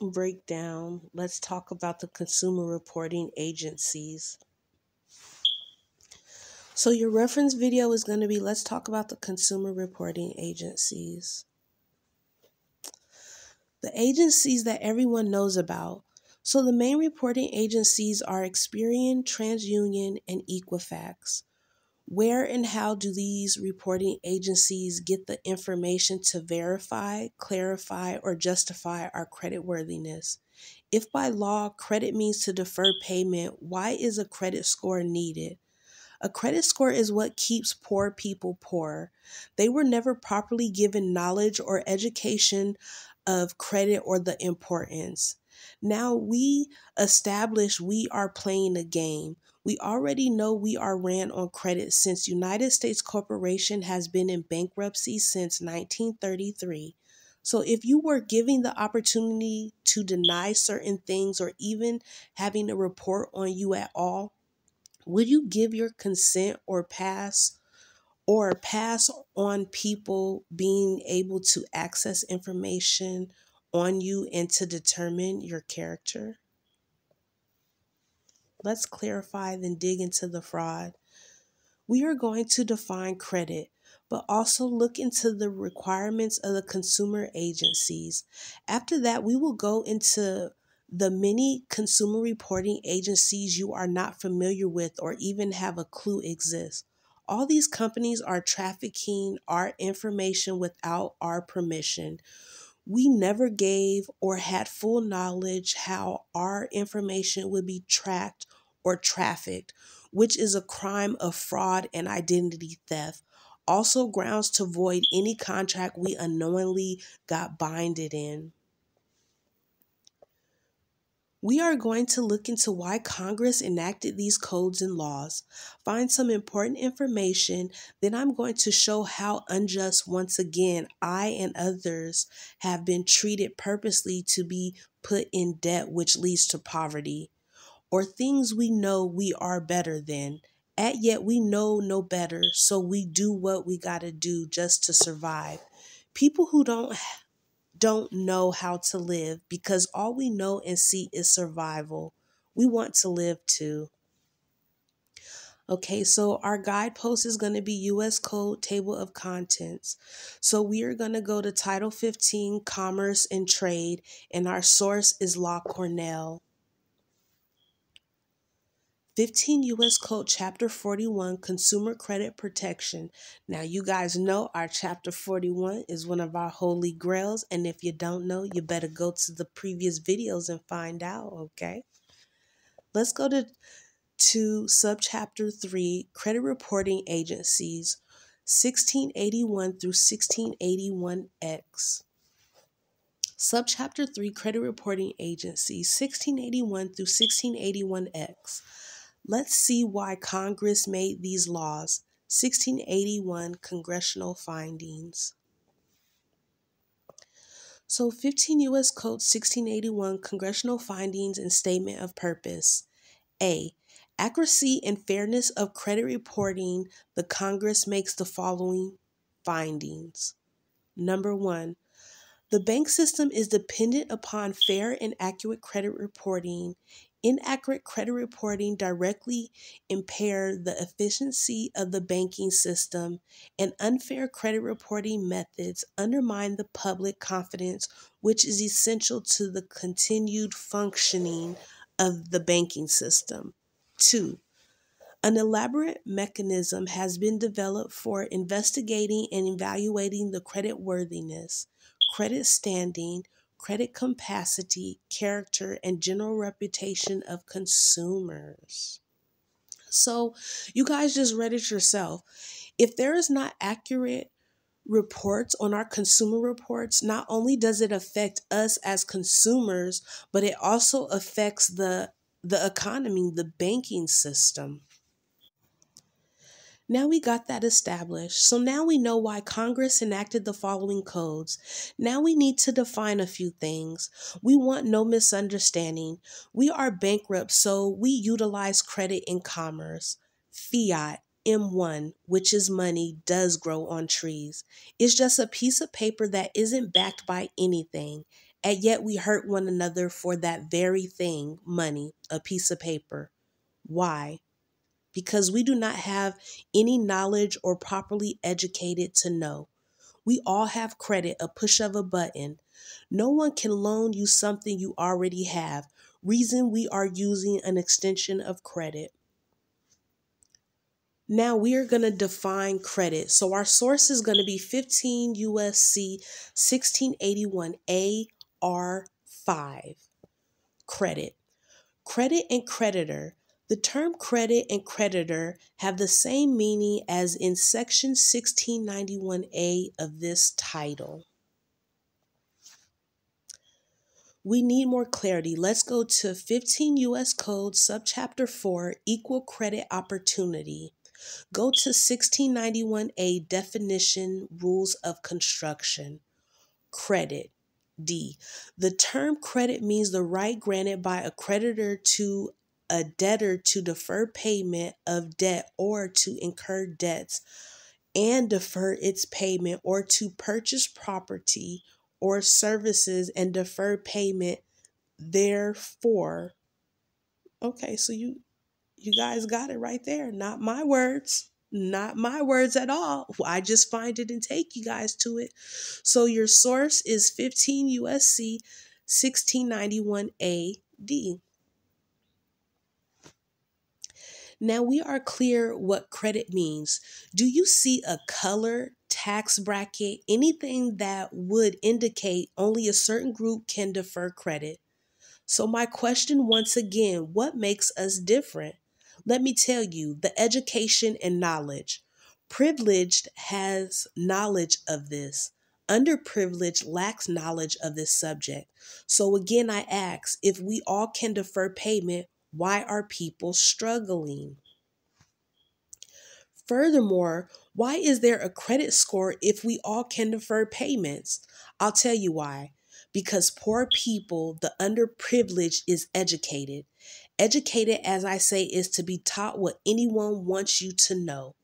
breakdown, let's talk about the consumer reporting agencies. So your reference video is going to be, let's talk about the consumer reporting agencies. The agencies that everyone knows about. So the main reporting agencies are Experian, TransUnion, and Equifax. Where and how do these reporting agencies get the information to verify, clarify, or justify our creditworthiness? If by law credit means to defer payment, why is a credit score needed? A credit score is what keeps poor people poor. They were never properly given knowledge or education of credit or the importance. Now we establish we are playing a game. We already know we are ran on credit since United States Corporation has been in bankruptcy since 1933. So if you were giving the opportunity to deny certain things or even having a report on you at all, would you give your consent or pass on people being able to access information on you and to determine your character? Let's clarify, then dig into the fraud. We are going to define credit, but also look into the requirements of the consumer agencies. After that, we will go into the many consumer reporting agencies you are not familiar with or even have a clue exist. All these companies are trafficking our information without our permission. We never gave or had full knowledge how our information would be tracked or trafficked, which is a crime of fraud and identity theft. Also, grounds to void any contract we unknowingly got binded in. We are going to look into why Congress enacted these codes and laws, find some important information, then I'm going to show how unjust once again I and others have been treated purposely to be put in debt, which leads to poverty, or things we know we are better than. At yet we know no better, so we do what we gotta do just to survive. People who don't know how to live because all we know and see is survival. We want to live too. Okay, so our guidepost is going to be U.S. Code Table of Contents. So we are going to go to Title 15, Commerce and Trade, and our source is Law Cornell. 15 U.S. Code Chapter 41, Consumer Credit Protection. Now, you guys know our Chapter 41 is one of our holy grails, and if you don't know, you better go to the previous videos and find out, okay? Let's go to Subchapter 3, Credit Reporting Agencies, 1681 through 1681X. Subchapter 3, Credit Reporting Agencies, 1681 through 1681X. Let's see why Congress made these laws. 1681 Congressional Findings. So 15 U.S. Code 1681 Congressional Findings and Statement of Purpose. A. Accuracy and fairness of credit reporting. The Congress makes the following findings. Number 1. The bank system is dependent upon fair and accurate credit reporting. Inaccurate credit reporting directly impair the efficiency of the banking system, and unfair credit reporting methods undermine the public confidence, which is essential to the continued functioning of the banking system. 2. An elaborate mechanism has been developed for investigating and evaluating the creditworthiness, credit standing, credit capacity, character, and general reputation of consumers. So, you guys just read it yourself. If there is not accurate reports on our consumer reports, not only does it affect us as consumers, but it also affects the economy, the banking system. Now we got that established. So now we know why Congress enacted the following codes. Now we need to define a few things. We want no misunderstanding. We are bankrupt, so we utilize credit in commerce. Fiat, M1, which is money, does grow on trees. It's just a piece of paper that isn't backed by anything. and yet we hurt one another for that very thing, money, a piece of paper. Why? Because we do not have any knowledge or properly educated to know. We all have credit, a push of a button. No one can loan you something you already have. Reason we are using an extension of credit. Now we are going to define credit. So our source is going to be 15 USC 1681 AR5. Credit. Credit and creditor. The term credit and creditor have the same meaning as in section 1691A of this title. We need more clarity. Let's go to 15 U.S. Code, subchapter 4, equal credit opportunity. Go to 1691A, definition, rules of construction. Credit. D. The term credit means the right granted by a creditor to a debtor to defer payment of debt or to incur debts and defer its payment, or to purchase property or services and defer payment therefore. Okay, so you guys got it right there. Not my words. Not my words at all. I just find it and take you guys to it. So your source is 15 USC 1691 AD. Now we are clear what credit means. Do you see a color, tax bracket, anything that would indicate only a certain group can defer credit? So my question once again, what makes us different? Let me tell you, the education and knowledge. Privileged has knowledge of this. Underprivileged lacks knowledge of this subject. So again, I ask, if we all can defer payment, why are people struggling? Furthermore, why is there a credit score if we all can defer payments? I'll tell you why. Because poor people, the underprivileged, is educated. Educated, as I say, is to be taught what anyone wants you to know.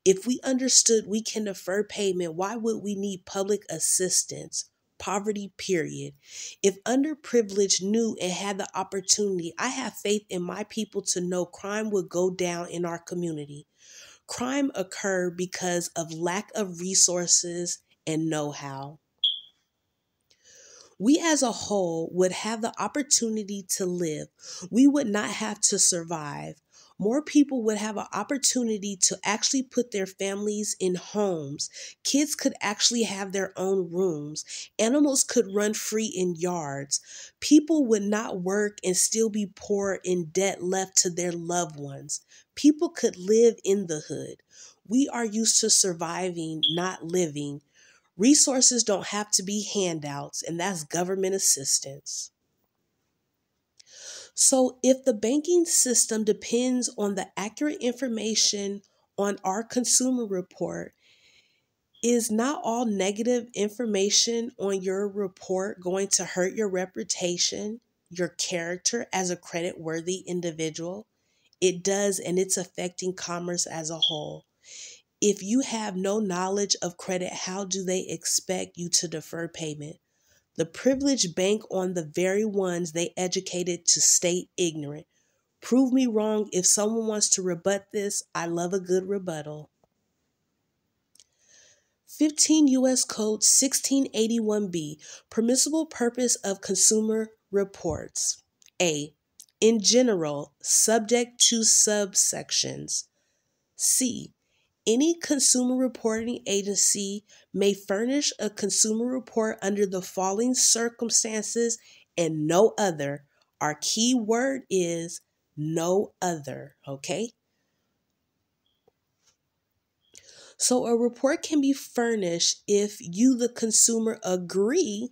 If we understood we can defer payment, why would we need public assistance? Poverty, period. If underprivileged knew and had the opportunity, I have faith in my people to know crime would go down in our community. Crime occurred because of lack of resources and know-how. We as a whole would have the opportunity to live. We would not have to survive. More people would have an opportunity to actually put their families in homes. Kids could actually have their own rooms. Animals could run free in yards. People would not work and still be poor in debt left to their loved ones. People could live in the hood. We are used to surviving, not living. Resources don't have to be handouts, and that's government assistance. So if the banking system depends on the accurate information on our consumer report, is not all negative information on your report going to hurt your reputation, your character as a credit-worthy individual? It does, and it's affecting commerce as a whole. If you have no knowledge of credit, how do they expect you to defer payment? The privileged bank on the very ones they educated to stay ignorant. Prove me wrong. If someone wants to rebut this, I love a good rebuttal. 15 U.S. Code 1681B, permissible purpose of consumer reports. A, in general, subject to subsections. C, any consumer reporting agency may furnish a consumer report under the following circumstances and no other. Our key word is no other, okay? So a report can be furnished if you, the consumer, agree.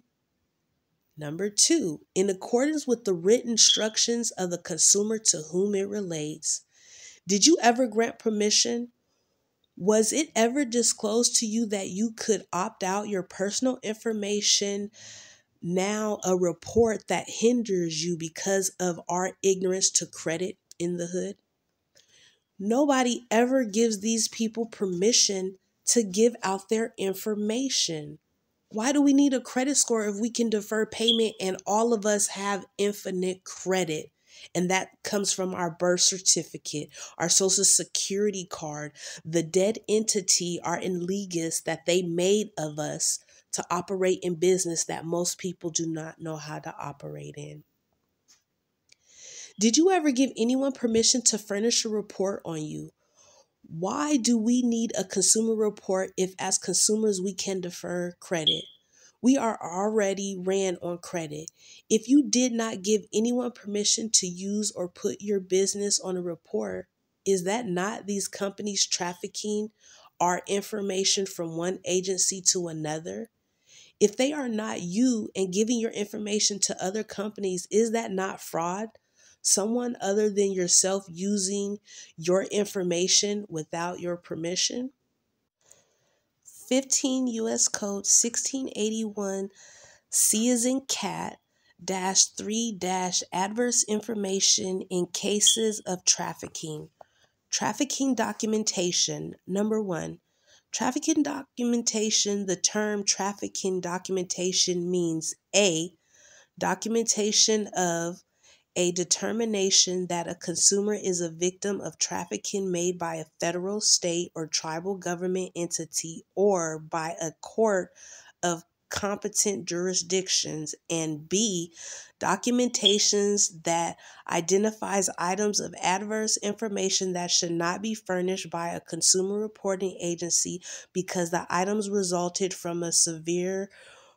Number 2, in accordance with the written instructions of the consumer to whom it relates. Did you ever grant permission? Was it ever disclosed to you that you could opt out your personal information? Now a report that hinders you because of our ignorance to credit in the hood? Nobody ever gives these people permission to give out their information. Why do we need a credit score if we can defer payment and all of us have infinite credit? And that comes from our birth certificate, our social security card, the dead entity, our inlegus that they made of us to operate in business that most people do not know how to operate in. Did you ever give anyone permission to furnish a report on you? Why do we need a consumer report if as consumers we can defer credit? We are already ran on credit. If you did not give anyone permission to use or put your business on a report, is that not these companies trafficking our information from one agency to another? If they are not you and giving your information to other companies, is that not fraud? Someone other than yourself using your information without your permission? 15 U.S. Code 1681 C as in cat -3 adverse information in cases of trafficking. Trafficking documentation. Number 1. Trafficking documentation. The term trafficking documentation means A. Documentation of a determination that a consumer is a victim of trafficking made by a federal, state, or tribal government entity or by a court of competent jurisdictions, and B, documentations that identifies items of adverse information that should not be furnished by a consumer reporting agency because the items resulted from a severe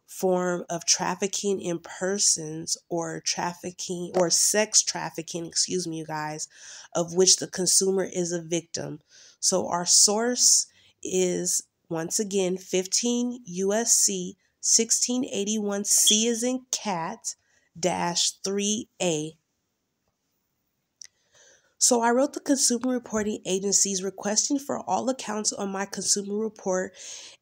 form of trafficking in persons or trafficking or sex trafficking, you guys, of which the consumer is a victim. So our source is once again 15 USC 1681 C as in cat -3A. So I wrote the consumer reporting agencies requesting for all accounts on my consumer report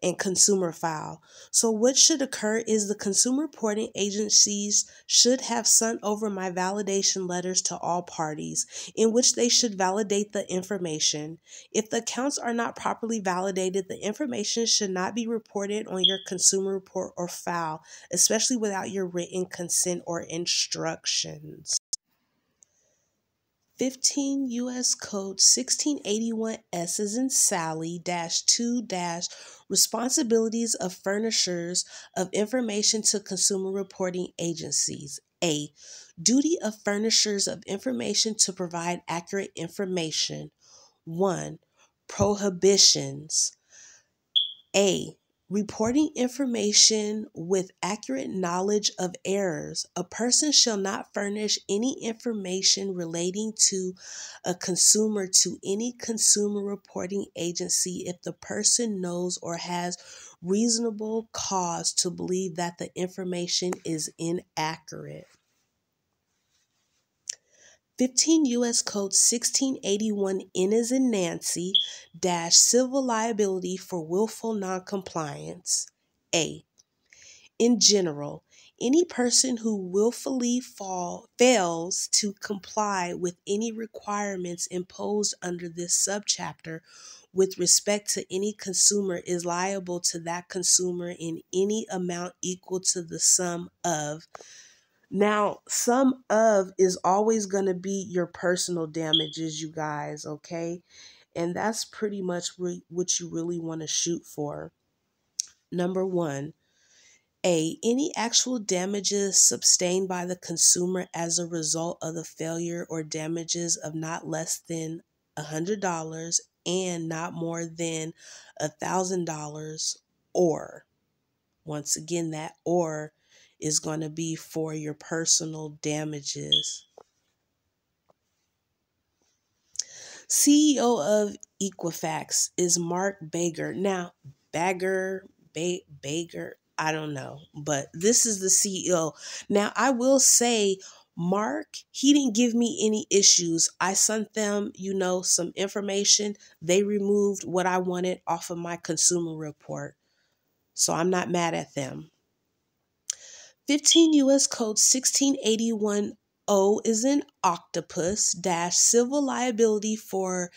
and consumer file. So what should occur is the consumer reporting agencies should have sent over my validation letters to all parties in which they should validate the information. If the accounts are not properly validated, the information should not be reported on your consumer report or file, especially without your written consent or instructions. 15 U.S. Code 1681 S as in Sally -2 responsibilities of furnishers of information to consumer reporting agencies. A. Duty of furnishers of information to provide accurate information. 1. Prohibitions. A. Reporting information with accurate knowledge of errors. A person shall not furnish any information relating to a consumer to any consumer reporting agency if the person knows or has reasonable cause to believe that the information is inaccurate. 15 U.S. Code 1681 N as in Nancy -civil liability for willful noncompliance. A. In general, any person who willfully fails to comply with any requirements imposed under this subchapter with respect to any consumer is liable to that consumer in any amount equal to the sum of. Now, sum of is always going to be your personal damages, you guys, okay? And that's pretty much what you really want to shoot for. Number 1, A. Any actual damages sustained by the consumer as a result of the failure or damages of not less than $100 and not more than $1,000, or, once again, that or is going to be for your personal damages. CEO of Equifax is Mark Bager. Now, Bager, I don't know, but this is the CEO. Now, I will say, Mark, he didn't give me any issues. I sent them, some information. They removed what I wanted off of my consumer report. So I'm not mad at them. 15 U.S. Code 1681 O is in octopus -civil liability for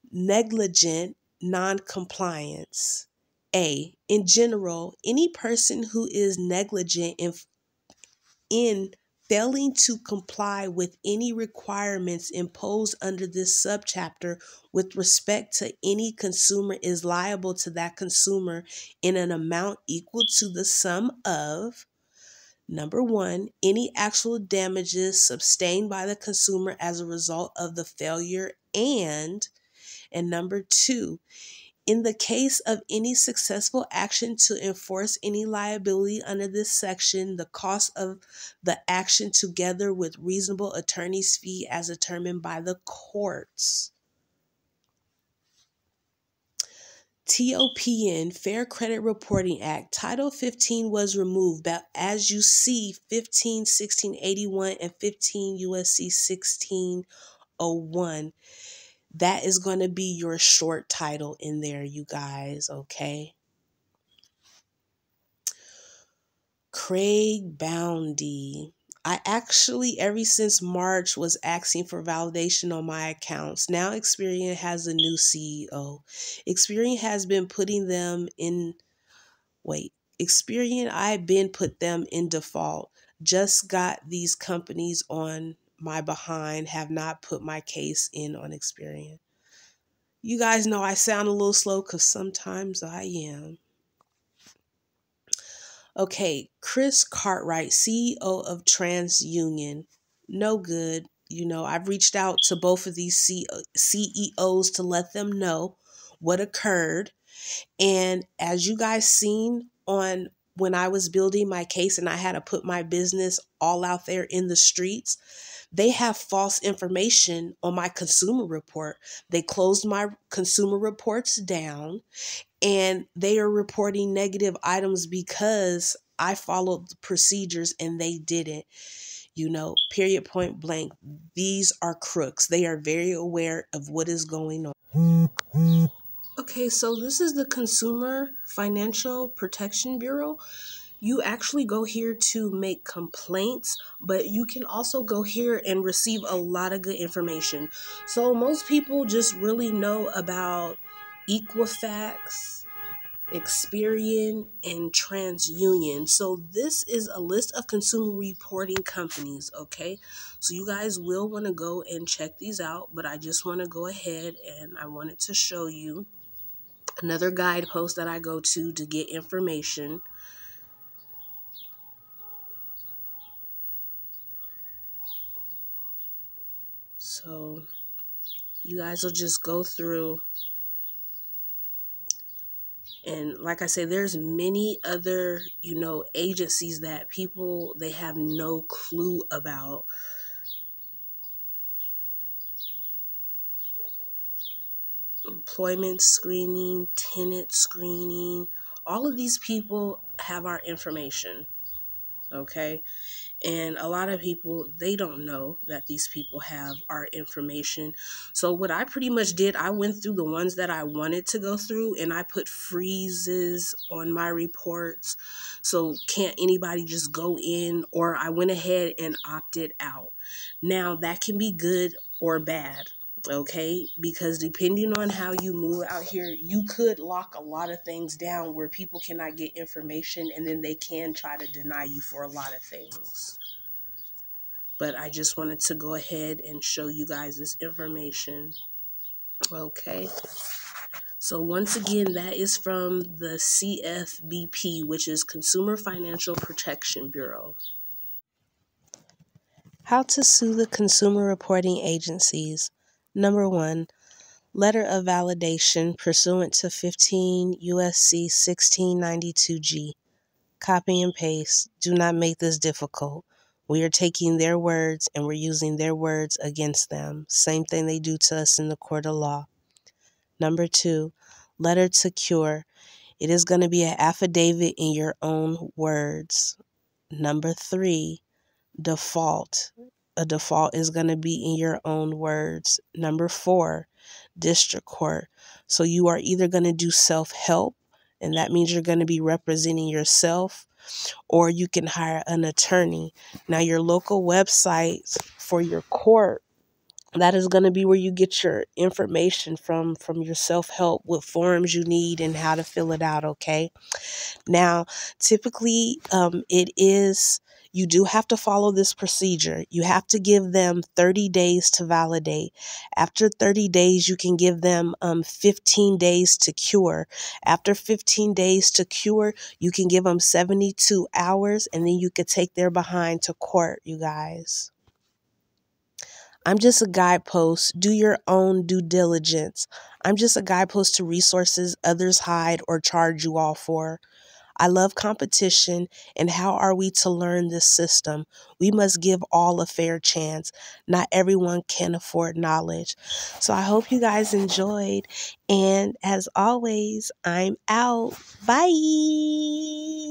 negligent noncompliance. A, in general, any person who is negligent in failing to comply with any requirements imposed under this subchapter with respect to any consumer is liable to that consumer in an amount equal to the sum of: number one, any actual damages sustained by the consumer as a result of the failure, and number two, in the case of any successful action to enforce any liability under this section, the cost of the action together with reasonable attorney's fee as determined by the courts. TOPN, Fair Credit Reporting Act, Title 15 was removed, but as you see, 15-1681 and 15 U.S.C. 1601, that is going to be your short title in there, you guys, okay? Craig Boundy. I actually, ever since March, was asking for validation on my accounts. Now Experian has a new CEO. Experian has been putting them in, Experian, I've been put them in default. Just got these companies on my behind, have not put my case in on Experian. You guys know I sound a little slow because sometimes I am. Okay, Chris Cartwright, CEO of TransUnion. No good. I've reached out to both of these CEOs to let them know what occurred. And as you guys seen on when I was building my case and I had to put my business all out there in the streets, they have false information on my consumer report. They closed my consumer reports down, and they are reporting negative items because I followed the procedures and they didn't. Period, point blank. These are crooks. They are very aware of what is going on. Okay, so this is the Consumer Financial Protection Bureau. You actually go here to make complaints, but you can also go here and receive a lot of good information. So most people just really know about Equifax, Experian, and TransUnion. So this is a list of consumer reporting companies, okay? So you guys will want to go and check these out, but I just want to go ahead and I wanted to show you another guidepost that I go to get information. So you guys will just go through, and like I say, there's many other, agencies that people, they have no clue about. Employment screening, tenant screening, all of these people have our information, okay? And a lot of people, they don't know that these people have our information. So what I pretty much did, I went through the ones that I wanted to go through and I put freezes on my reports. So can't anybody just go in, or I went ahead and opted out. Now that can be good or bad. Okay, because depending on how you move out here, you could lock a lot of things down where people cannot get information, and then they can try to deny you for a lot of things. But I just wanted to go ahead and show you guys this information. Okay, so once again, that is from the CFBP, which is Consumer Financial Protection Bureau. How to sue the consumer reporting agencies. Number one, letter of validation pursuant to 15 U.S.C. 1692G. Copy and paste. Do not make this difficult. We are taking their words and we're using their words against them. Same thing they do to us in the court of law. Number two, letter to cure. It is going to be an affidavit in your own words. Number three, default. A default is going to be in your own words. Number four, district court. So you are either going to do self-help, and that means you're going to be representing yourself, or you can hire an attorney. Now, your local website for your court That is going to be where you get your information from your self-help, what forms you need and how to fill it out, okay? Now, typically, you do have to follow this procedure. You have to give them 30 days to validate. After 30 days, you can give them 15 days to cure. After 15 days to cure, you can give them 72 hours, and then you could take their behind to court, you guys. I'm just a guidepost. Do your own due diligence. I'm just a guidepost to resources others hide or charge you all for. I love competition, and how are we to learn this system? We must give all a fair chance. Not everyone can afford knowledge. So I hope you guys enjoyed, and as always, I'm out. Bye.